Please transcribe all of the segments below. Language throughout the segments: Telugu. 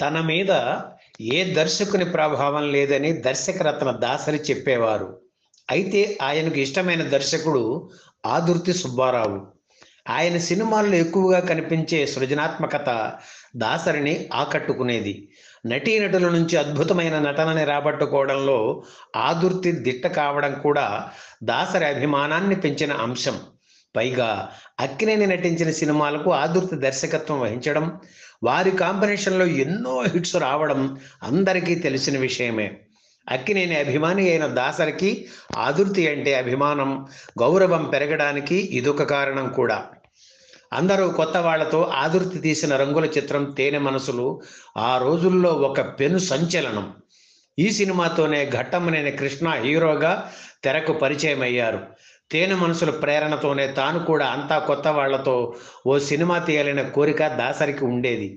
తన మీద ఏ దర్శకుని ప్రభావం లేదని దర్శకరత్న దాసరి చెప్పేవారు. అయితే ఆయనకు ఇష్టమైన దర్శకుడు ఆదుర్తి సుబ్బారావు. ఆయన సినిమాల్లో ఎక్కువగా కనిపించే సృజనాత్మకత దాసరిని ఆకట్టుకునేది. నటీనటుల నుంచి అద్భుతమైన నటనని రాబట్టుకోవడంలో ఆదుర్తి దిట్ట కావడం కూడా దాసరి అభిమానాన్ని పెంచిన అంశం. పైగా అక్కినేని నటించిన సినిమాలకు ఆదుర్తి దర్శకత్వం వహించడం, వారి కాంబినేషన్లో ఎన్నో హిట్స్ రావడం అందరికీ తెలిసిన విషయమే. అక్కినేని అభిమాని అయిన దాసరికి ఆదుర్తి అంటే అభిమానం, గౌరవం పెరగడానికి ఇదొక కారణం కూడా. అందరూ కొత్త వాళ్లతో ఆదుర్తి తీసిన రంగుల చిత్రం తేనె మనసులు ఆ రోజుల్లో ఒక పెను సంచలనం. ఈ సినిమాతోనే ఘట్టమనేని కృష్ణ హీరోగా తెరకు పరిచయం అయ్యారు. తేనె మనసుల ప్రేరణతోనే తాను కూడా అంతా కొత్త వాళ్లతో ఓ సినిమా తీయాలనే కోరిక దాసరికి ఉండేది.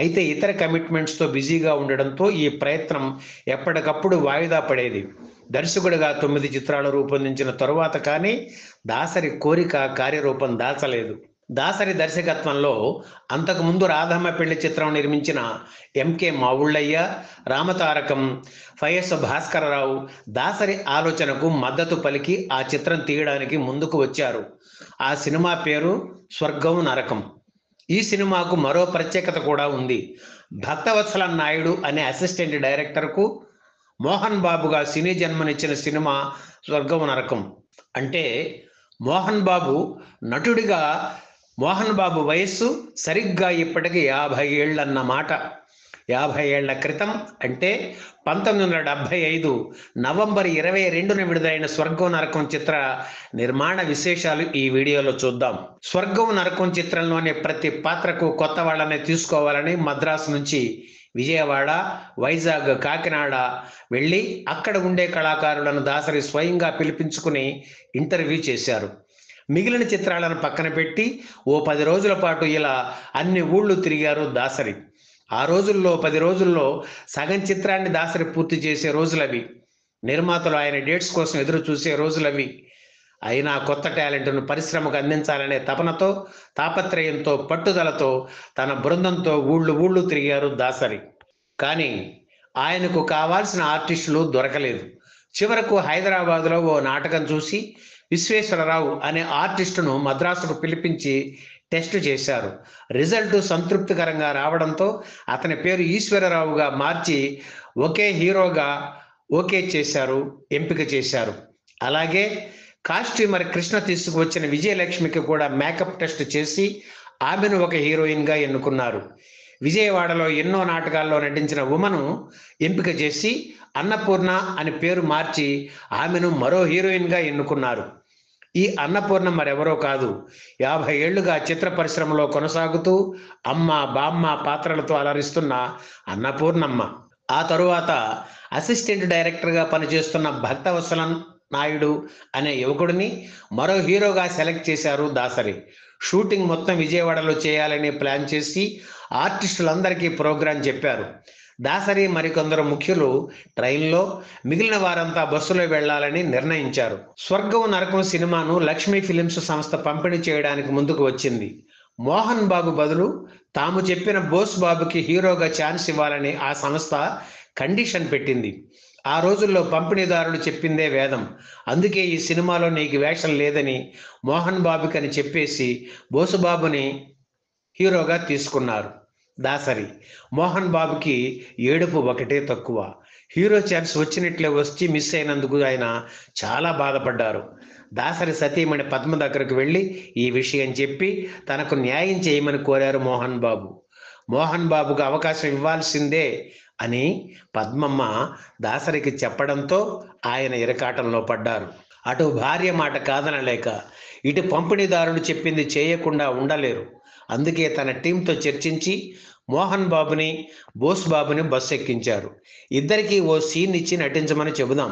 అయితే ఇతర కమిట్మెంట్స్తో బిజీగా ఉండడంతో ఈ ప్రయత్నం ఎప్పటికప్పుడు వాయిదా పడేది. దర్శకుడిగా 9 చిత్రాలు రూపొందించిన తరువాత కానీ దాసరి కోరిక కార్యరూపం దాల్చలేదు. దాసరి దర్శకత్వంలో అంతకుముందు రాధమ్మ పెళ్లి చిత్రం నిర్మించిన ఎంకే మావుళ్ళయ్య, రామతారకం, ఫైఎస్ భాస్కరరావు దాసరి ఆలోచనకు మద్దతు పలికి ఆ చిత్రం తీయడానికి ముందుకు వచ్చారు. ఆ సినిమా పేరు స్వర్గం నరకం. ఈ సినిమాకు మరో ప్రత్యేకత కూడా ఉంది. భక్తవత్సల నాయుడు అనే అసిస్టెంట్ డైరెక్టర్కు మోహన్ బాబుగా సినీ జన్మనిచ్చిన సినిమా స్వర్గం నరకం. అంటే మోహన్ బాబు నటుడిగా మోహన్ బాబు వయస్సు సరిగ్గా ఇప్పటికి 50 ఏళ్ళన్నమాట. 50 ఏళ్ల క్రితం అంటే 1975 నవంబర్ 22న విడుదలైన స్వర్గం నరకం చిత్ర నిర్మాణ విశేషాలు ఈ వీడియోలో చూద్దాం. స్వర్గం నరకం చిత్రంలోని ప్రతి పాత్రకు కొత్త వాళ్ళని తీసుకోవాలని మద్రాసు నుంచి విజయవాడ, వైజాగ్, కాకినాడ వెళ్ళి అక్కడ ఉండే కళాకారులను దాసరి స్వయంగా పిలిపించుకుని ఇంటర్వ్యూ చేశారు. మిగిలిన చిత్రాలను పక్కన పెట్టి ఓ 10 రోజుల పాటు ఇలా అన్ని ఊళ్ళు తిరిగారు దాసరి. ఆ రోజుల్లో 10 రోజుల్లో సగం చిత్రాన్ని దాసరి పూర్తి చేసే రోజులవి. నిర్మాతలు ఆయన డేట్స్ కోసం ఎదురు చూసే రోజులవి. అయినా కొత్త టాలెంట్ను పరిశ్రమకు అందించాలనే తపనతో, తాపత్రయంతో, పట్టుదలతో తన బృందంతో ఊళ్ళు తిరిగారు దాసరి. కానీ ఆయనకు కావాల్సిన ఆర్టిస్టులు దొరకలేదు. చివరకు హైదరాబాదులో ఓ నాటకం చూసి విశ్వేశ్వరరావు అనే ఆర్టిస్టును మద్రాసుకు పిలిపించి టెస్ట్ చేశారు. రిజల్ట్ సంతృప్తికరంగా రావడంతో అతని పేరు ఈశ్వరరావుగా మార్చి ఒకే హీరోగా ఎంపిక చేశారు. అలాగే కాస్ట్యూమర్ కృష్ణ తీసుకువచ్చిన విజయలక్ష్మికి కూడా మేకప్ టెస్ట్ చేసి ఆమెను ఒక హీరోయిన్గా ఎన్నుకున్నారు. విజయవాడలో ఎన్నో నాటకాల్లో నటించిన ఉమను ఎంపిక చేసి అన్నపూర్ణ అని పేరు మార్చి ఆమెను మరో హీరోయిన్గా ఎన్నుకున్నారు. ఈ అన్నపూర్ణ మరెవరో కాదు, 50 ఏళ్లుగా చిత్ర పరిశ్రమలో కొనసాగుతూ అమ్మ, బామ్మ పాత్రలతో అలరిస్తున్న అన్నపూర్ణమ్మ. ఆ తరువాత అసిస్టెంట్ డైరెక్టర్గా పనిచేస్తున్న భక్తవత్సల నాయుడు అనే యువకుడిని మరో హీరోగా సెలెక్ట్ చేశారు దాసరి. షూటింగ్ మొత్తం విజయవాడలో చేయాలని ప్లాన్ చేసి ఆర్టిస్టులందరికీ ప్రోగ్రాం చెప్పారు. దాసరి మరికొందరు ముఖ్యులు ట్రైన్లో, మిగిలిన వారంతా బస్సులో వెళ్లాలని నిర్ణయించారు. స్వర్గం నరకం సినిమాను లక్ష్మీ ఫిలిమ్స్ సంస్థ పంపిణీ చేయడానికి ముందుకు వచ్చింది. మోహన్ బాబు బదులు తాము చెప్పిన బోస్ బాబుకి హీరోగా ఛాన్స్ ఇవ్వాలని ఆ సంస్థ కండిషన్ పెట్టింది. ఆ రోజుల్లో పంపిణీదారులు చెప్పిందే వేదం. అందుకే ఈ సినిమాలో నీకు వేషం లేదని మోహన్ బాబుకి అని చెప్పేసి బోసుబాబుని హీరోగా తీసుకున్నారు దాసరి. మోహన్ బాబుకి ఏడుపు ఒకటే తక్కువ. హీరో ఛాన్స్ వచ్చినట్లే వచ్చి మిస్ అయినందుకు ఆయన చాలా బాధపడ్డారు. దాసరి సతీమణి పద్మ దగ్గరకు వెళ్ళి ఈ విషయం చెప్పి తనకు న్యాయం చేయమని కోరారు మోహన్ బాబు. మోహన్ బాబుకు అవకాశం ఇవ్వాల్సిందే అని పద్మమ్మ దాసరికి చెప్పడంతో ఆయన ఇరకాటంలో పడ్డారు. అటు భార్య మాట కాదనలేక ఇటు పంపిణీదారుడు చెప్పింది చేయకుండా ఉండలేరు. అందుకే తన టీంతో చర్చించి మోహన్ బాబుని, బోస్ బాబుని బస్సు ఎక్కించారు. ఇద్దరికీ ఓ సీన్ ఇచ్చి నటించమని చెబుదాం.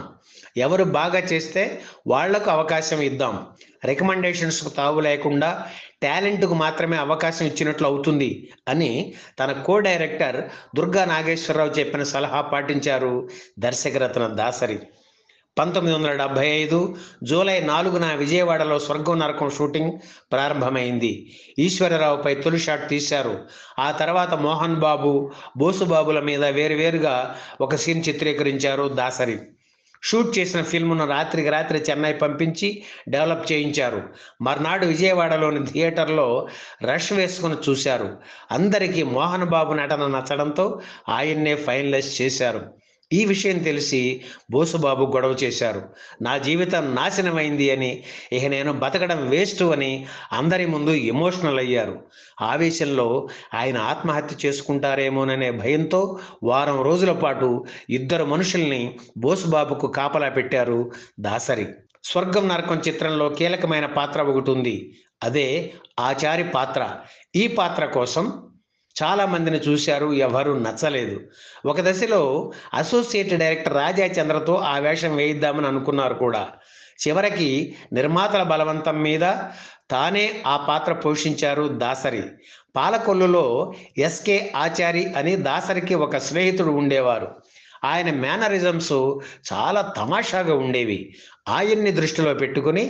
ఎవరు బాగా చేస్తే వాళ్లకు అవకాశం ఇద్దాం. రికమెండేషన్స్కు తావు లేకుండా టాలెంట్కు మాత్రమే అవకాశం ఇచ్చినట్లు అవుతుంది అని తన కో డైరెక్టర్ దుర్గా నాగేశ్వరరావు చెప్పిన సలహా పాటించారు దర్శకరత్న దాసరి. 1975 జూలై 4న విజయవాడలో స్వర్గం నరకం షూటింగ్ ప్రారంభమైంది. ఈశ్వరరావుపై తొలి షాట్ తీశారు. ఆ తర్వాత మోహన్ బాబు, బోసుబాబుల మీద వేరువేరుగా ఒక సీన్ చిత్రీకరించారు దాసరి. షూట్ చేసిన ఫిల్మ్ను రాత్రికి రాత్రి చెన్నై పంపించి డెవలప్ చేయించారు. మర్నాడు విజయవాడలోని థియేటర్లో రష్ వేసుకుని చూశారు. అందరికీ మోహన్ బాబు నటన నచ్చడంతో ఆయన్నే ఫైనలైజ్ చేశారు. ఈ విషయం తెలిసి బోసుబాబు గొడవ చేశారు. నా జీవితం నాశనమైంది అని, ఇక నేను బతకడం వేస్ట్ అని అందరి ముందు ఎమోషనల్ అయ్యారు. ఆవేశంలో ఆయన ఆత్మహత్య చేసుకుంటారేమోననే భయంతో వారం రోజుల పాటు ఇద్దరు మనుషుల్ని బోసుబాబుకు కాపలా పెట్టారు దాసరి. స్వర్గం నరకం చిత్రంలో కీలకమైన పాత్ర ఒకటి ఉంది. అదే ఆచారి పాత్ర. ఈ పాత్ర కోసం చాలా మందిని చూశారు, ఎవరు నచ్చలేదు. ఒక దశలో అసోసియేట్ డైరెక్టర్ రాజా చంద్రతో ఆ వేషం వేయిద్దామని అనుకున్నారు కూడా. చివరికి నిర్మాతల బలవంతం మీద తానే ఆ పాత్ర పోషించారు దాసరి. పాలకొల్లులో ఎస్కే ఆచారి అని దాసరికి ఒక స్నేహితుడు ఉండేవారు. ఆయన మేనరిజమ్స్ చాలా తమాషాగా ఉండేవి. ఆయన్ని దృష్టిలో పెట్టుకుని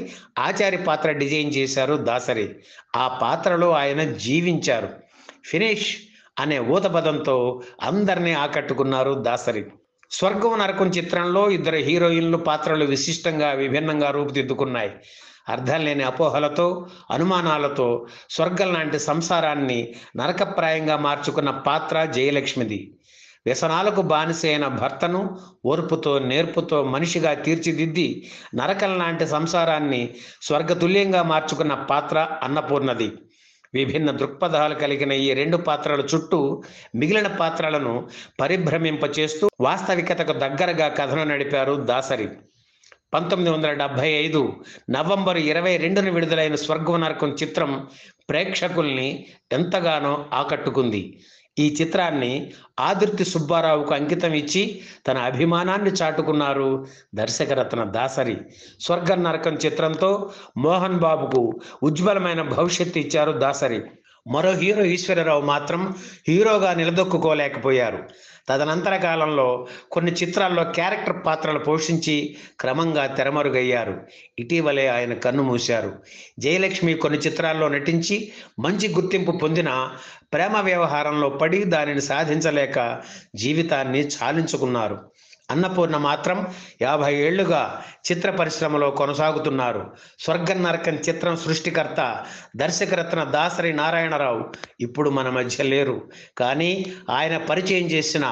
ఆచారి పాత్ర డిజైన్ చేశారు దాసరి. ఆ పాత్రలో ఆయన జీవించారు. ఫినిష్ అనే ఊతపదంతో అందరినీ ఆకట్టుకున్నారు దాసరి. స్వర్గం నరకం చిత్రంలో ఇద్దరు హీరోయిన్లు పాత్రలు విశిష్టంగా విభిన్నంగా రూపుదిద్దుకున్నాయి. అర్థం లేని అపోహలతో, అనుమానాలతో స్వర్గం లాంటి సంసారాన్ని నరకప్రాయంగా మార్చుకున్న పాత్ర జయలక్ష్మిది. వ్యసనాలకు బానిస అయిన భర్తను ఓర్పుతో, నేర్పుతో మనిషిగా తీర్చిదిద్ది నరకం లాంటి సంసారాన్ని స్వర్గతుల్యంగా మార్చుకున్న పాత్ర అన్నపూర్ణది. విభిన్న దృక్పథాలు కలిగిన ఈ రెండు పాత్రల చుట్టూ మిగిలిన పాత్రలను పరిభ్రమింపచేస్తూ వాస్తవికతకు దగ్గరగా కథను నడిపారు దాసరి. 1975 నవంబర్ 22న విడుదలైన స్వర్గం నరకం చిత్రం ప్రేక్షకుల్ని ఎంతగానో ఆకట్టుకుంది. ఈ చిత్రాన్ని ఆదుర్తి సుబ్బారావుకు అంకితం ఇచ్చి తన అభిమానాన్ని చాటుకున్నారు దర్శకరత్న దాసరి. స్వర్గం నరకం చిత్రంతో మోహన్ బాబుకు ఉజ్వలమైన భవిష్యత్తు ఇచ్చారు దాసరి. మరో హీరో ఈశ్వరరావు మాత్రం హీరోగా నిలదొక్కుకోలేకపోయారు. తదనంతర కాలంలో కొన్ని చిత్రాల్లో క్యారెక్టర్ పాత్రలు పోషించి క్రమంగా తెరమరుగయ్యారు. ఇటీవలే ఆయన కన్నుమూశారు. జయలక్ష్మి కొన్ని చిత్రాల్లో నటించి మంచి గుర్తింపు పొందిన ప్రేమ వ్యవహారంలో పడి దానిని సాధించలేక జీవితాన్ని చాలించుకున్నారు. అన్నపూర్ణ మాత్రం 50 ఏళ్లుగా చిత్ర పరిశ్రమలో కొనసాగుతున్నారు. స్వర్గం నరకం చిత్రం సృష్టికర్త దర్శకరత్న దాసరి నారాయణరావు ఇప్పుడు మన మధ్య లేరు. కానీ ఆయన పరిచయం చేసిన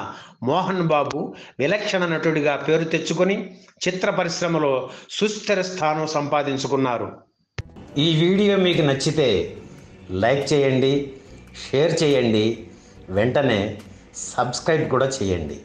మోహన్ బాబు విలక్షణ నటుడిగా పేరు తెచ్చుకొని చిత్ర పరిశ్రమలో సుస్థిర స్థానం సంపాదించుకున్నారు. ఈ వీడియో మీకు నచ్చితే లైక్ చేయండి, షేర్ చేయండి, వెంటనే సబ్స్క్రైబ్ కూడా చేయండి.